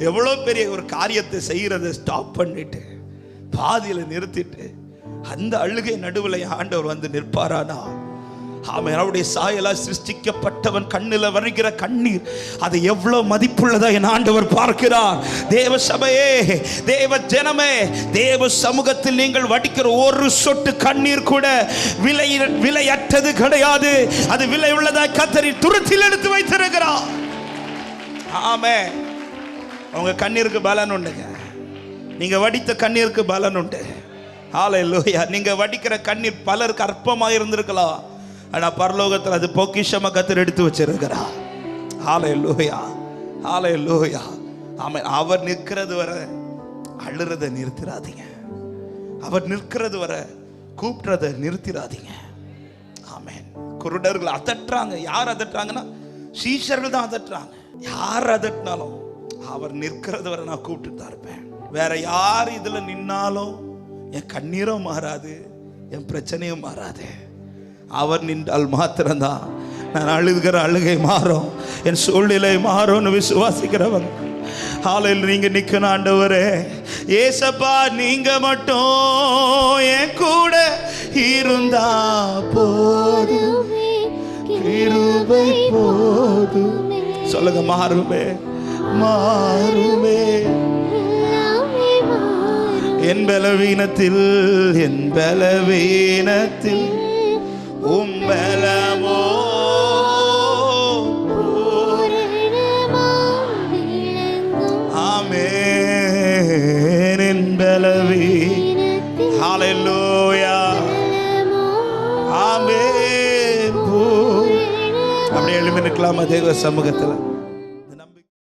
எவ்வளோ பெரிய ஒரு காரியத்தை செய்யறதை ஸ்டாப் பண்ணிட்டு பாதியில் நிறுத்திட்டு அந்த அழுகை நடுவில் ஆண்டவர் வந்து நிற்பாரானா? ஆமென். அவருடைய சாயலால் சிருஷ்டிக்கப்பட்டவன் கண்ணில் வருகிற கண்ணீர் அது எவ்வளவு மதிப்புள்ளதா என் ஆண்டவர் பார்க்கிறார். தேவ சபையே, தேவ ஜனமே, தேவ சமூகத்தில் நீங்கள் வடிக்கிற ஒரு சொட்டு கண்ணீர் கூட விலையற்றது கிடையாது. அது விலை உள்ளதா கர்த்தர் துருத்தில் எடுத்து வைத்திருக்கிறார். ஆமென். அவங்க கண்ணீருக்கு பலன் உண்டுங்க. நீங்க வடித்த கண்ணீருக்கு பலன் உண்டு. ஹல்லேலூயா. நீங்க வடிக்கிற கண்ணீர் பலருக்கு அற்பமாக இருந்திருக்கலாம், ஆனா பரலோகத்தில் அது பொக்கிஷமா கர்த்தர் எடுத்து வச்சிருக்கிறார். ஹல்லேலூயா, ஹல்லேலூயா. ஆமென். அவர் நிற்கிறது வரை அழுறதை நிறுத்திராதீங்க. அவர் நிற்கிறது வரை கூப்பிடுறதை நிறுத்திராதீங்க. ஆமென். குருடர்கள் அதட்டுறாங்க. யார் அதட்டுறாங்கன்னா சீஷர்கள் தான் அதட்டுறாங்க. யார் அதட்டினாலும் அவர் நிற்கிறது வரை நான் கூப்பிட்டு தான் இருப்பேன். வேற யார் இதுல நின்னாலும் என் கண்ணீரும் மாறாது, என் பிரச்சனையும் மாறாது. அவர் நின்றால் மாத்திரம்தான் நான் அழுகிற அழுகை மாறும், என் சூழ்நிலை மாறும்னு விசுவாசிக்கிறவங்க ஹல்லேலூயா. நீங்க நிக்கணும் ஆண்டவரே. ஏசப்பா நீங்க மட்டும் என் கூட இருந்தா போதும், கிருபை போதும். சொல்லுங்க, மாறுமே மாறுமே என் பலவீனத்தில், என் பலவீனத்தில் உம் பலமோ ஆமென். என் பலவீனத்தில் ஹல்லேலூயா ஆமென். அப்படியே எழுப்பி நிற்கலாமா தேவ சமூகத்தில்?